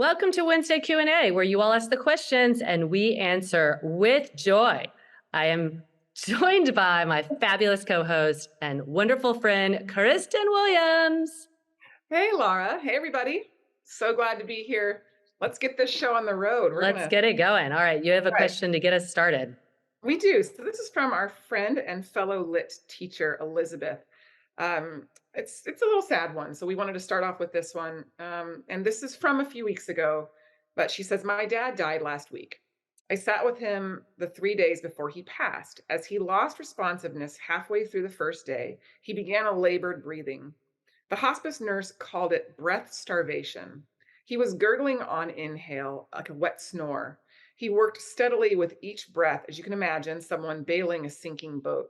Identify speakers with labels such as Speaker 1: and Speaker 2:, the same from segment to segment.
Speaker 1: Welcome to Wednesday Q&A, where you all ask the questions and we answer with joy. I am joined by my fabulous co-host and wonderful friend, Kristen Williams.
Speaker 2: Hey, Laura. Hey, everybody. So glad to be here. Let's get this show on the road.
Speaker 1: Let's get it going. All right, you have a
Speaker 2: Right.
Speaker 1: question to get us started.
Speaker 2: We do. So this is from our friend and fellow lit teacher, Elizabeth. It's a little sad one. So we wanted to start off with this one. And this is from a few weeks ago, but she says, my dad died last week. I sat with him the 3 days before he passed. As he lost responsiveness halfway through the first day, he began a labored breathing. The hospice nurse called it breath starvation. He was gurgling on inhale, like a wet snore. He worked steadily with each breath, as you can imagine, someone bailing a sinking boat.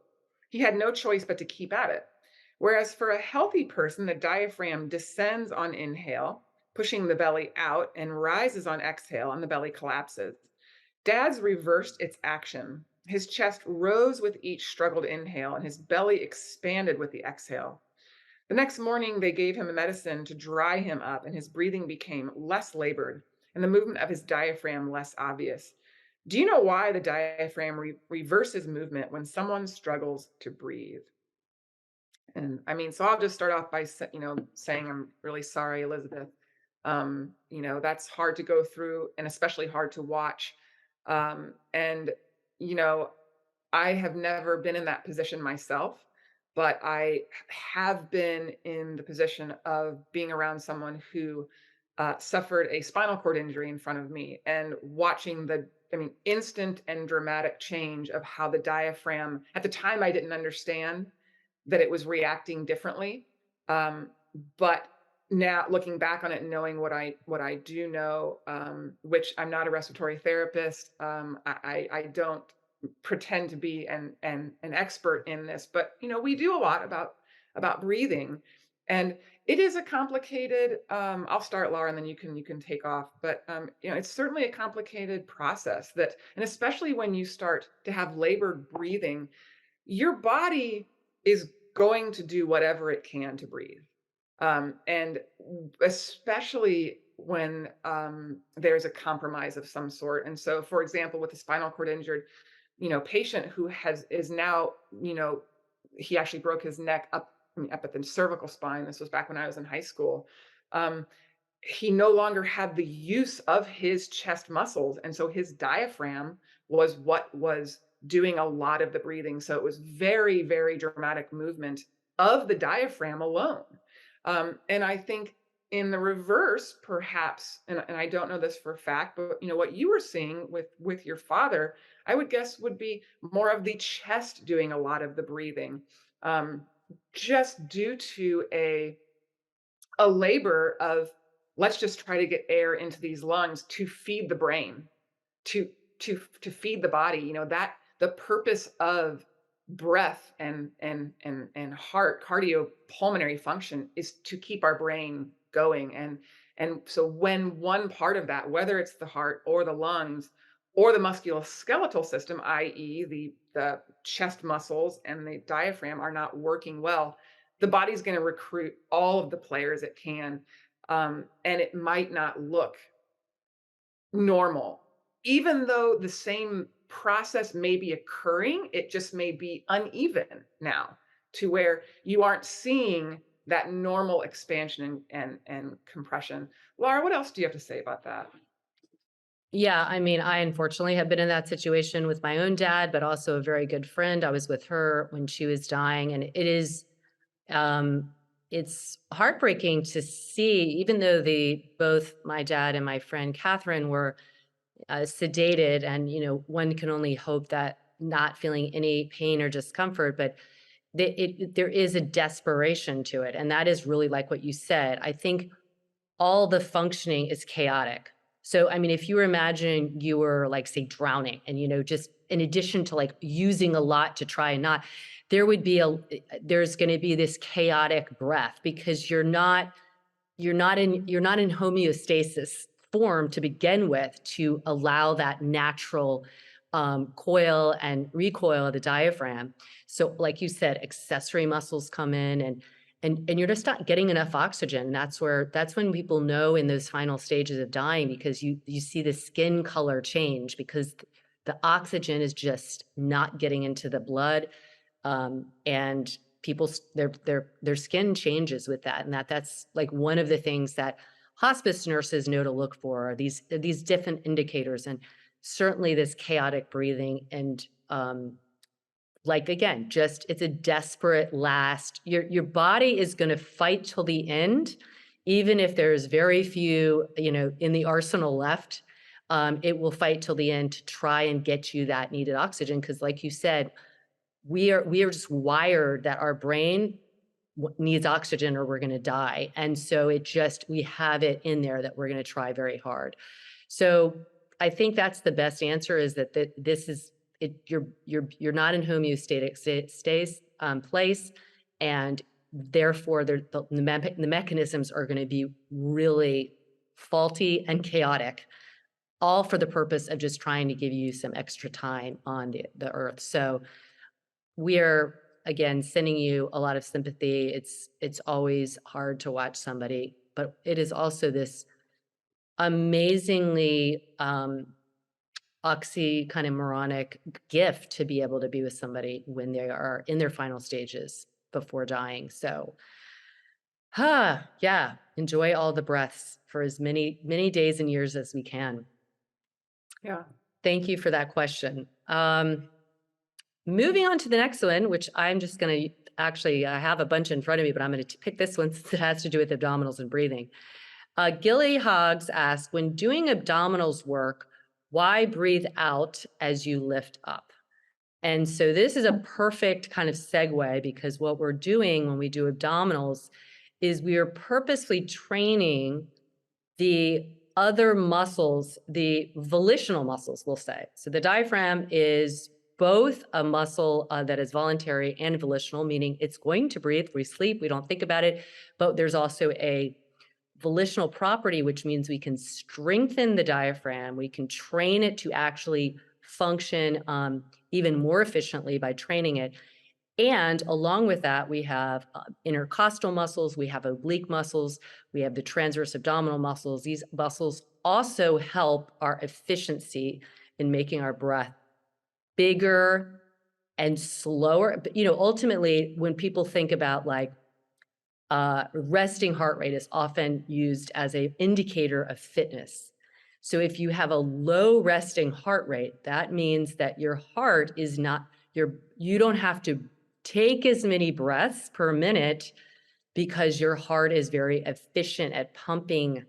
Speaker 2: He had no choice but to keep at it. Whereas for a healthy person, the diaphragm descends on inhale, pushing the belly out, and rises on exhale, and the belly collapses. Dad's reversed its action. His chest rose with each struggled inhale, and his belly expanded with the exhale. The next morning, they gave him a medicine to dry him up, and his breathing became less labored and the movement of his diaphragm less obvious. Do you know why the diaphragm reverses movement when someone struggles to breathe? And I mean, so I'll just start off by saying I'm really sorry, Elizabeth. That's hard to go through and especially hard to watch. And you know, I have never been in that position myself, but I have been in the position of being around someone who suffered a spinal cord injury in front of me and watching instant and dramatic change of how the diaphragm, at the time, I didn't understand that it was reacting differently. Um, but now looking back on it and knowing what I do know, which I'm not a respiratory therapist, I don't pretend to be an expert in this, but we do a lot about breathing, and it is a complicated. I'll start, Laura, and then you can take off. But it's certainly a complicated process that, and especially when you start to have labored breathing, your body is going to do whatever it can to breathe. And especially when there's a compromise of some sort. And so, for example, with the spinal cord injured, patient who is now, he actually broke his neck up at the cervical spine. This was back when I was in high school. Um, he no longer had the use of his chest muscles, and so his diaphragm was what was doing a lot of the breathing. So it was very, very dramatic movement of the diaphragm alone. And I think in the reverse, perhaps, and I don't know this for a fact, but what you were seeing with your father, I would guess would be more of the chest doing a lot of the breathing, um, just due to a labor of, let's just try to get air into these lungs to feed the brain, to to feed the body. That the purpose of breath and heart cardiopulmonary function is to keep our brain going. And so when one part of that, whether it's the heart or the lungs or the musculoskeletal system, i.e. the chest muscles and the diaphragm, are not working well, the body's going to recruit all of the players it can, and it might not look normal. Even though the same process may be occurring, it just may be uneven now, to where you aren't seeing that normal expansion and compression. Laura, what else do you have to say about that?
Speaker 1: Yeah, I mean, I unfortunately have been in that situation with my own dad, but also a very good friend. I was with her when she was dying, and um, it's heartbreaking to see, even though the both my dad and my friend Catherine were sedated, and one can only hope that not feeling any pain or discomfort, but there is a desperation to it, and that is really like what you said. I think all the functioning is chaotic. So, I mean, if you were imagining you were like, say, drowning and, just in addition to like using a lot to try and not, there would be there's going to be this chaotic breath because you're not in homeostasis form to begin with to allow that natural coil and recoil of the diaphragm. So, like you said, accessory muscles come in, and you're just not getting enough oxygen. That's when people know in those final stages of dying, because you see the skin color change because the oxygen is just not getting into the blood, and their skin changes with that, and that's like one of the things that hospice nurses know to look for are these different indicators, and certainly this chaotic breathing and like, again, just it's a desperate last your body is gonna fight till the end, even if there's very few, in the arsenal left, it will fight till the end to try and get you that needed oxygen. Because, like you said, we are just wired that our brain needs oxygen or we're gonna die, and so we have it in there that we're gonna try very hard. So, I think that's the best answer is that this is it you're not in homeostatic place, and therefore, the mechanisms are gonna be really faulty and chaotic, all for the purpose of just trying to give you some extra time on the earth. So, we are, again, sending you a lot of sympathy. It's always hard to watch somebody, but it is also this amazingly, oxy kind of moronic gift to be able to be with somebody when they are in their final stages before dying. So, yeah, enjoy all the breaths for as many days and years as we can.
Speaker 2: Yeah.
Speaker 1: Thank you for that question. Moving on to the next one, which I'm just going to actually, I have a bunch in front of me, but I'm going to pick this one since it has to do with abdominals and breathing. Gilly Hoggs asked, when doing abdominals work, why breathe out as you lift up? And so this is a perfect kind of segue, because what we're doing when we do abdominals is we are purposely training the other muscles, the volitional muscles, we'll say. So the diaphragm is both a muscle that is voluntary and volitional, meaning it's going to breathe. We sleep, we don't think about it, but there's also a volitional property, which means we can strengthen the diaphragm. We can train it to actually function even more efficiently by training it. And along with that, we have intercostal muscles, we have oblique muscles, we have the transverse abdominal muscles. These muscles also help our efficiency in making our breath bigger and slower. But, ultimately, when people think about like resting heart rate is often used as an indicator of fitness. So if you have a low resting heart rate, that means that your heart is not you don't have to take as many breaths per minute because your heart is very efficient at pumping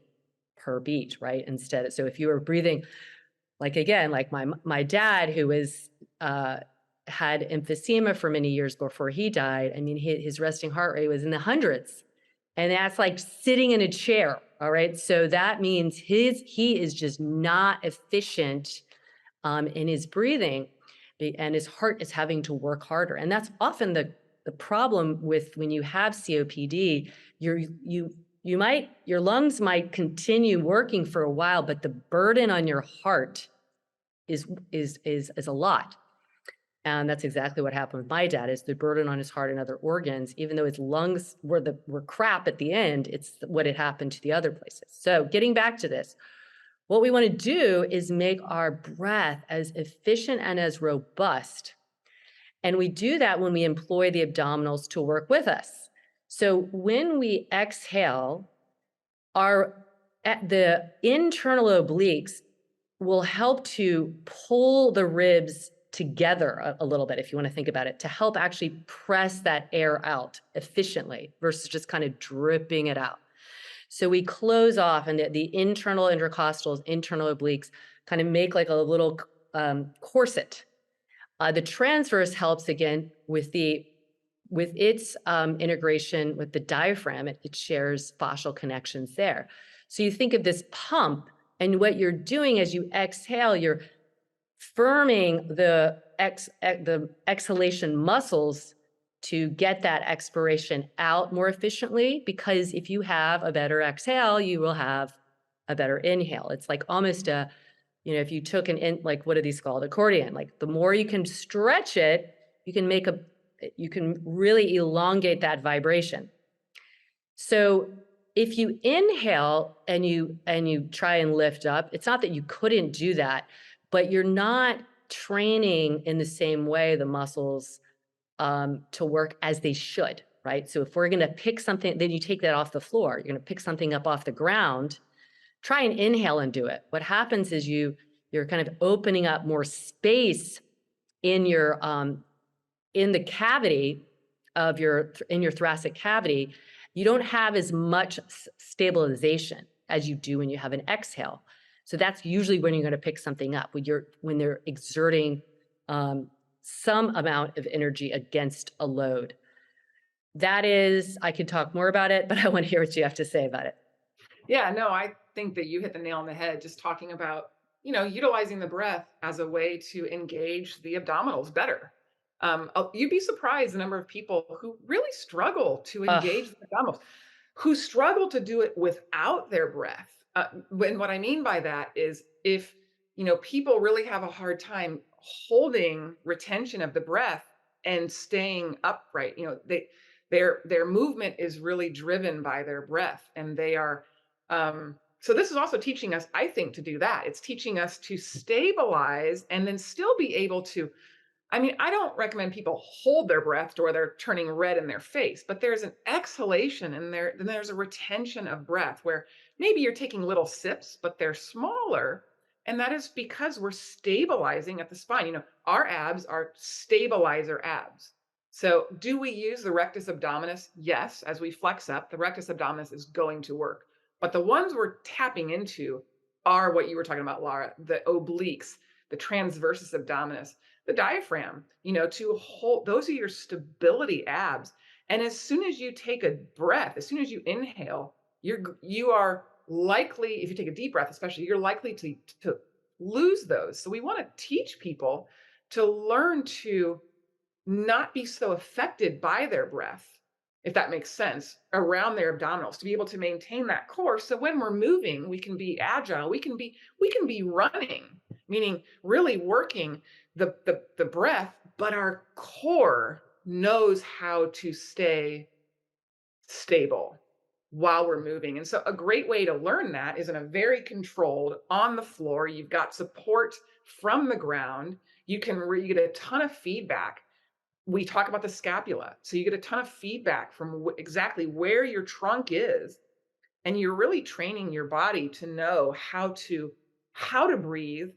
Speaker 1: per beat, right? Instead, so if you were breathing like, again, like my dad, who was had emphysema for many years before he died. I mean, his resting heart rate was in the hundreds, and that's like sitting in a chair. All right, so that means he is just not efficient in his breathing, and his heart is having to work harder. And that's often the problem with when you have COPD. Your lungs might continue working for a while, but the burden on your heart is a lot. And that's exactly what happened with my dad, is the burden on his heart and other organs. Even though his lungs were crap at the end, it's what had happened to the other places. So getting back to this, what we want to do is make our breath as efficient and as robust. And we do that when we employ the abdominals to work with us. So when we exhale, the internal obliques will help to pull the ribs together a little bit, if you want to think about it, to help actually press that air out efficiently versus just kind of dripping it out. So we close off, and the internal intercostals, internal obliques kind of make like a little corset. The transverse helps again with its integration with the diaphragm. It shares fascial connections there. So you think of this pump, and what you're doing as you exhale, you're firming the exhalation muscles to get that expiration out more efficiently, because if you have a better exhale, you will have a better inhale. It's like almost if you took like, what are these called? Accordion. Like, the more you can stretch it, you can really elongate that vibration. So if you inhale and you try and lift up, it's not that you couldn't do that, but you're not training in the same way the muscles to work as they should, right? So if we're going to pick something, then you take that off the floor. You're going to pick something up off the ground. Try and inhale and do it. What happens is you're kind of opening up more space in your in the cavity of your in your thoracic cavity. You don't have as much stabilization as you do when you have an exhale. So that's usually when you're going to pick something up when they're exerting um, some amount of energy against a load. That is, I could talk more about it, but I want to hear what you have to say about it.
Speaker 2: Yeah, no, I think that you hit the nail on the head just talking about, utilizing the breath as a way to engage the abdominals better. You'd be surprised the number of people who really struggle to engage
Speaker 1: Ugh,
Speaker 2: the abdominals, who struggle to do it without their breath. And what I mean by that is if, people really have a hard time holding retention of the breath and staying upright, their movement is really driven by their breath, and they are so this is also teaching us, I think, to do that. It's teaching us to stabilize and then still be able to. I mean, I don't recommend people hold their breath to where they're turning red in their face, but there's an exhalation and then there's a retention of breath where maybe you're taking little sips, but they're smaller. And that is because we're stabilizing at the spine. Our abs are stabilizer abs. So, do we use the rectus abdominis? Yes, as we flex up, the rectus abdominis is going to work. But the ones we're tapping into are what you were talking about, Laura, the obliques, the transversus abdominis, the diaphragm, to hold. Those are your stability abs. And as soon as you take a breath, as soon as you inhale, you are likely, if you take a deep breath especially, you're likely to lose those. So we want to teach people to learn to not be so affected by their breath, if that makes sense, around their abdominals, to be able to maintain that core. So when we're moving, we can be agile. We can be running, meaning really working the breath, but our core knows how to stay stable while we're moving. And so a great way to learn that is in a very controlled, on the floor. You've got support from the ground. You get a ton of feedback. We talk about the scapula. So you get a ton of feedback from exactly where your trunk is, and you're really training your body to know how to breathe,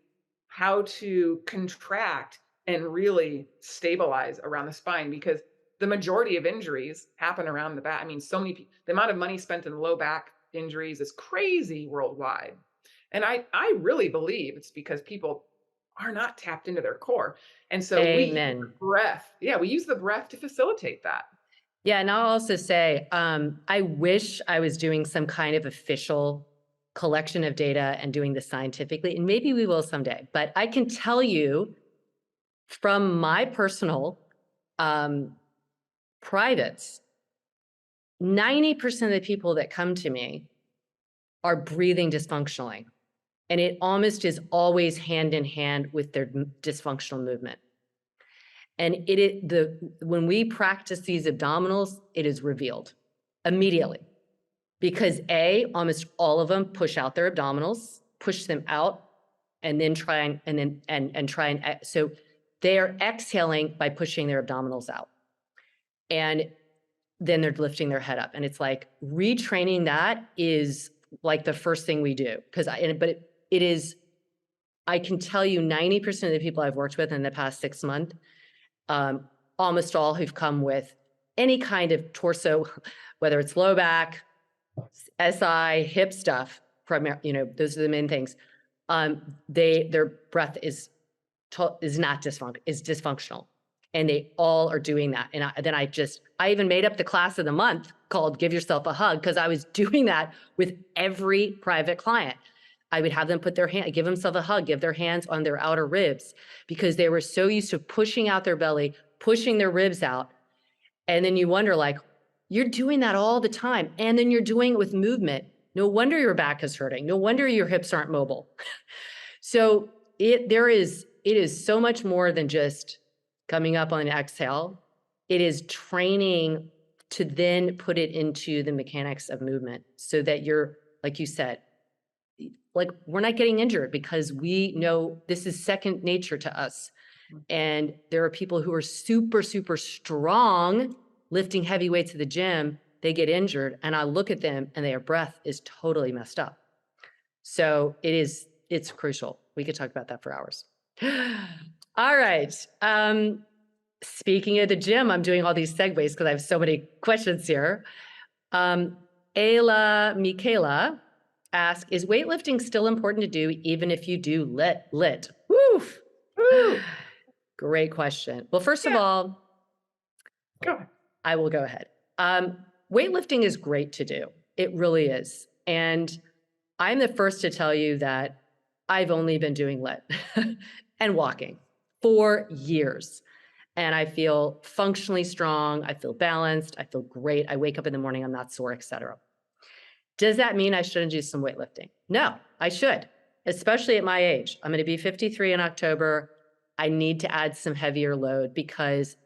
Speaker 2: how to contract and really stabilize around the spine, because the majority of injuries happen around the back. I mean, so many people, the amount of money spent in low back injuries is crazy worldwide. And I really believe it's because people are not tapped into their core. And so we use the
Speaker 1: amen.
Speaker 2: breath. Yeah, we use the breath to facilitate that.
Speaker 1: Yeah, and I'll also say, I wish I was doing some kind of official collection of data and doing this scientifically, and maybe we will someday. But I can tell you from my personal um, privates, 90% of the people that come to me are breathing dysfunctionally. And it almost is always hand in hand with their dysfunctional movement. And when we practice these abdominals, it is revealed immediately. Because almost all of them push out their abdominals, push them out, and then try and so they are exhaling by pushing their abdominals out. And then they're lifting their head up. And it's like retraining that is like the first thing we do. It is, I can tell you 90% of the people I've worked with in the past 6 months, um, almost all who've come with any kind of torso, whether it's low back, SI, hip stuff, those are the main things. Their breath is not is dysfunctional, and they all are doing that. And I even made up the class of the month called "Give Yourself a Hug" because I was doing that with every private client. I would have them give themselves a hug, give their hands on their outer ribs because they were so used to pushing out their belly, pushing their ribs out. And then you wonder, like, you're doing that all the time. And then you're doing it with movement. No wonder your back is hurting. No wonder your hips aren't mobile. So it is so much more than just coming up on an exhale. It is training to then put it into the mechanics of movement so that you're, like you said, like we're not getting injured because we know this is second nature to us. And there are people who are super, super strong lifting heavy weights at the gym. They get injured, and I look at them and their breath is totally messed up. So it's crucial. We could talk about that for hours. All right. Speaking of the gym, I'm doing all these segues because I have so many questions here. Um, Ayla Michaela asks, is weightlifting still important to do even if you do lit? Woof.
Speaker 2: Woo!
Speaker 1: Great question. Well, first of
Speaker 2: Yeah,
Speaker 1: all,
Speaker 2: go ahead.
Speaker 1: I will go ahead. Weightlifting is great to do. It really is. And I'm the first to tell you that I've only been doing lit and walking for years. And I feel functionally strong. I feel balanced. I feel great. I wake up in the morning, I'm not sore, etc. Does that mean I shouldn't do some weightlifting? No, I should, especially at my age. I'm going to be 53 in October. I need to add some heavier load because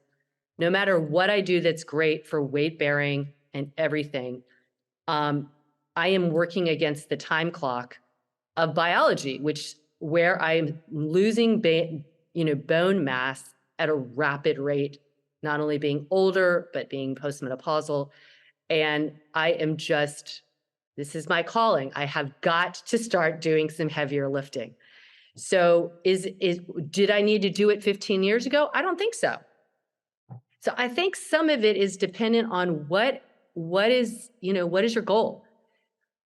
Speaker 1: no matter what I do that's great for weight bearing and everything, um, I am working against the time clock of biology, which where I'm losing bone mass at a rapid rate, not only being older, but being postmenopausal. And I am just, this is my calling. I have got to start doing some heavier lifting. So did I need to do it 15 years ago? I don't think so. So I think some of it is dependent on what is your goal?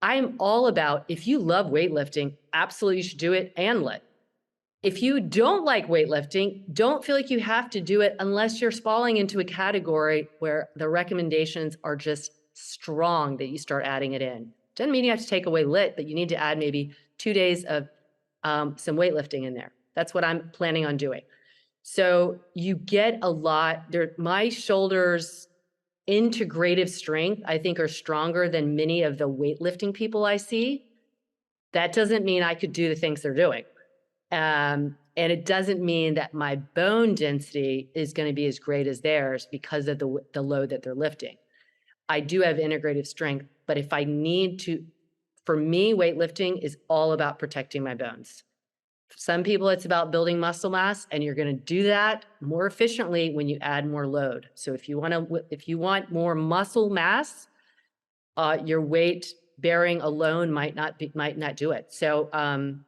Speaker 1: I'm all about, if you love weightlifting, absolutely you should do it and lit. If you don't like weightlifting, don't feel like you have to do it unless you're falling into a category where the recommendations are just strong that you start adding it in. Doesn't mean you have to take away lit, but you need to add maybe 2 days of some weightlifting in there. That's what I'm planning on doing. So you get a lot there. My shoulders integrative strength, I think, are stronger than many of the weightlifting people I see. That doesn't mean I could do the things they're doing. And it doesn't mean that my bone density is going to be as great as theirs because of the load that they're lifting. I do have integrative strength, but if I need to, for me, weightlifting is all about protecting my bones. Some people, it's about building muscle mass, and you're going to do that more efficiently when you add more load. So if you want more muscle mass, your weight bearing alone might not do it. So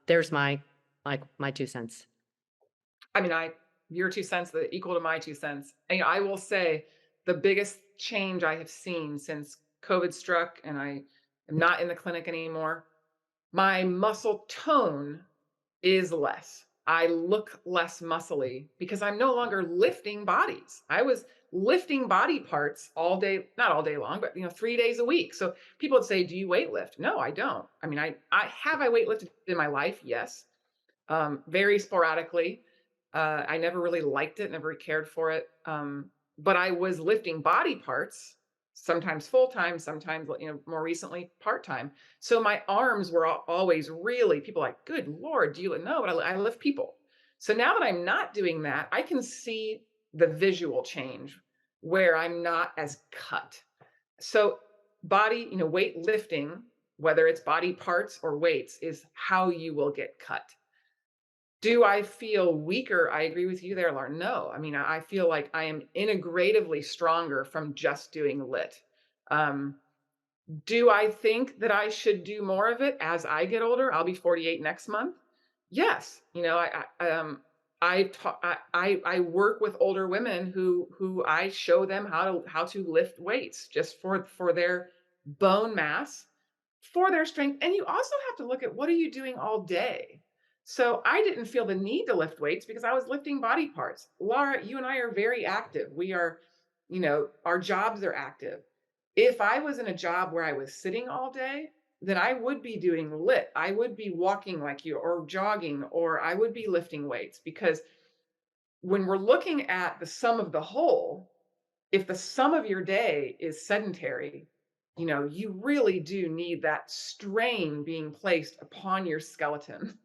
Speaker 1: there's my 2 cents.
Speaker 2: I mean, your 2 cents that equal to my 2 cents. And I will say the biggest change I have seen since COVID struck and I am not in the clinic anymore, my muscle tone is less. I look less muscly because I'm no longer lifting bodies. I was lifting body parts all day, not all day long, but 3 days a week. So people would say, "Do you weight lift?" No, I don't. I mean, I weightlifted in my life, yes, very sporadically. I never really liked it, never cared for it. But I was lifting body parts, sometimes full time, sometimes more recently part time. So my arms were always really people like, good Lord, do you know? But I lift people. So now that I'm not doing that, I can see the visual change where I'm not as cut. So body, weight lifting, whether it's body parts or weights, is how you will get cut. Do I feel weaker? I agree with you there, Lauren. No. I mean, I feel like I am integratively stronger from just doing lit. Um, do I think that I should do more of it as I get older? I'll be 48 next month. Yes. I work with older women who I show them how to lift weights just for their bone mass, for their strength. And you also have to look at what are you doing all day? So I didn't feel the need to lift weights because I was lifting body parts. Laura, you and I are very active. We are, our jobs are active. If I was in a job where I was sitting all day, then I would be doing lit. I would be walking like you or jogging, or I would be lifting weights because when we're looking at the sum of the whole, if the sum of your day is sedentary, you really do need that strain being placed upon your skeleton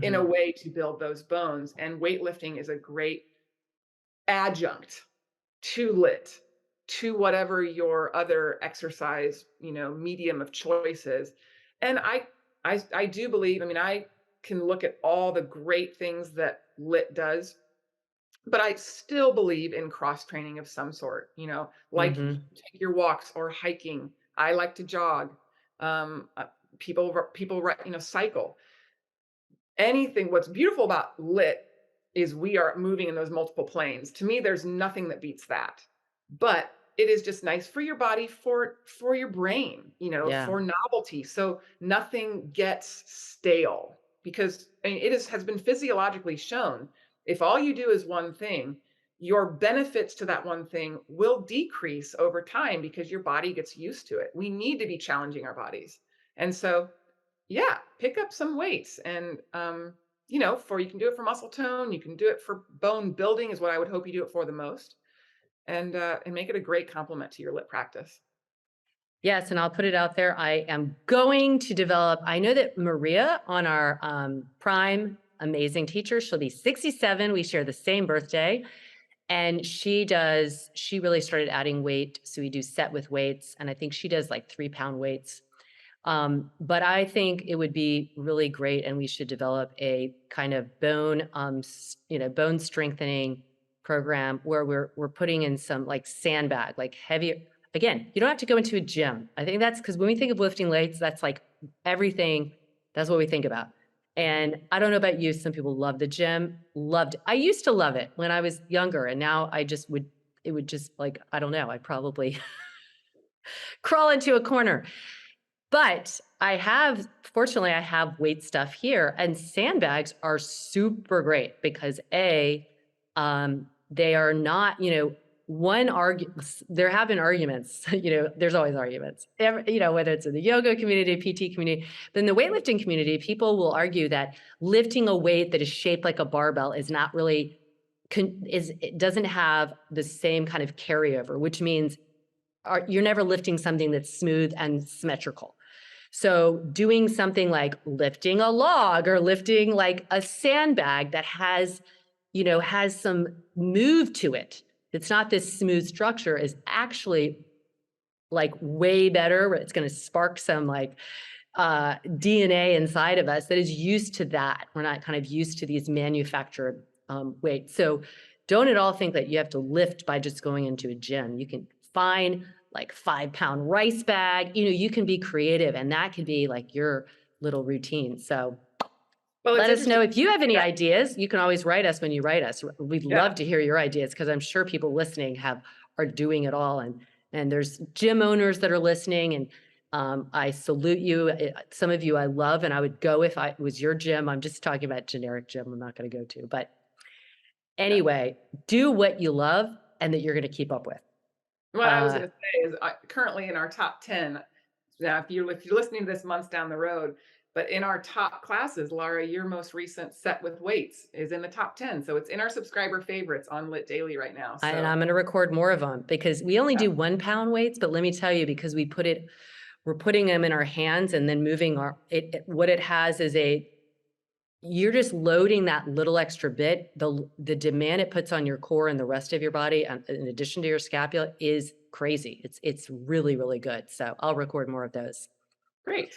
Speaker 2: in a
Speaker 1: Mhm.
Speaker 2: way to build those bones. And weightlifting is a great adjunct to lit to whatever your other exercise, medium of choice is. And I do believe, I mean, I can look at all the great things that lit does, but I still believe in cross training of some sort, like
Speaker 1: Mhm.
Speaker 2: take your walks or hiking. I like to jog. People, cycle. Anything. What's beautiful about lit is we are moving in those multiple planes. To me, there's nothing that beats that. But it is just nice for your body, for your brain,
Speaker 1: Yeah.
Speaker 2: for novelty. So nothing gets stale because I mean, has been physiologically shown. If all you do is one thing, your benefits to that one thing will decrease over time because your body gets used to it. We need to be challenging our bodies. And so yeah, pick up some weights and, for you can do it for muscle tone, you can do it for bone building is what I would hope you do it for the most, and make it a great complement to your lit practice.
Speaker 1: Yes, and I'll put it out there. I am going to develop I know that Maria on our, Prime amazing teacher, she'll be 67, we share the same birthday, and she really started adding weight, so we do set with weights, and I think she does, like, 3-pound weights. But I think it would be really great, and we should develop a kind of bone strengthening program where we're putting in some like sandbag, like heavy. Again, you don't have to go into a gym. I think that's because when we think of lifting weights, that's like everything. That's what we think about. And I don't know about you. Some people love the gym. Loved. I used to love it when I was younger, and now I just would. It would just like I don't know. I'd probably crawl into a corner. But fortunately, I have weight stuff here, and sandbags are super great because they are not, one argument. There have been arguments, there's always arguments, whether it's in the yoga community, PT community, but in the weightlifting community, people will argue that lifting a weight that is shaped like a barbell is not really, it doesn't have the same kind of carryover, which means you're never lifting something that's smooth and symmetrical. So doing something like lifting a log or lifting like a sandbag that has some move to it. It's not this smooth structure is actually like way better. It's going to spark some like DNA inside of us that is used to that. We're not kind of used to these manufactured weights. So don't at all think that you have to lift by just going into a gym. You can find like 5-pound rice bag. You can be creative, and that could be like your little routine. So
Speaker 2: Well, it's
Speaker 1: let us
Speaker 2: interesting.
Speaker 1: know if you have any
Speaker 2: Yeah,
Speaker 1: ideas. You can always write us when you write us. We'd
Speaker 2: yeah,
Speaker 1: love to hear your ideas because I'm sure people listening are doing it all, and there's gym owners that are listening, and I salute you. Some of you I love, and I would go if I was your gym. I'm just talking about generic gym. I'm not going to go to, but
Speaker 2: yeah.
Speaker 1: anyway, do what you love and that you're going to keep up with.
Speaker 2: What I was
Speaker 1: Uh,
Speaker 2: going to say is, currently in our top 10. Now, if you're listening to this months down the road, but in our top classes, Laura, your most recent set with weights is in the top 10. So it's in our subscriber favorites on Lit Daily right now.
Speaker 1: and
Speaker 2: So
Speaker 1: I'm going to record more of them because we only
Speaker 2: yeah,
Speaker 1: do 1-pound weights, but let me tell you, because we're putting them in our hands and then moving what it has is you're just loading that little extra bit. The demand it puts on your core and the rest of your body, in addition to your scapula, is crazy. It's really, really good. So I'll record more of those.
Speaker 2: great.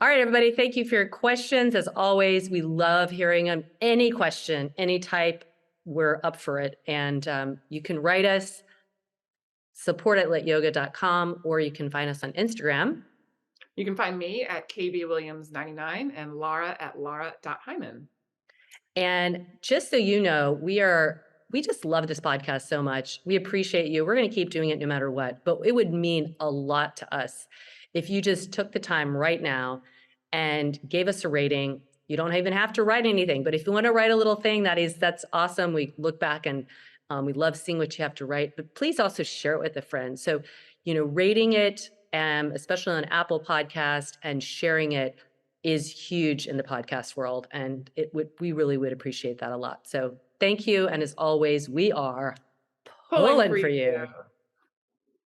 Speaker 1: All right, everybody. Thank you for your questions. As always, we love hearing them. Any question, any type, we're up for it. And you can write us support@lityoga.com, or you can find us on Instagram.
Speaker 2: You can find me at kbwilliams99 and Laura at laura.hyman.
Speaker 1: And just so you know, we just love this podcast so much. We appreciate you. We're going to keep doing it no matter what, but it would mean a lot to us if you just took the time right now and gave us a rating. You don't even have to write anything, but if you want to write a little thing, that's awesome. We look back and we love seeing what you have to write, but please also share it with a friend. So, rating it, especially on Apple Podcast, and sharing it is huge in the podcast world, and we really would appreciate that a lot. So thank you, and as always, we are
Speaker 2: Pulling
Speaker 1: pulling
Speaker 2: for
Speaker 1: for
Speaker 2: you.
Speaker 1: you.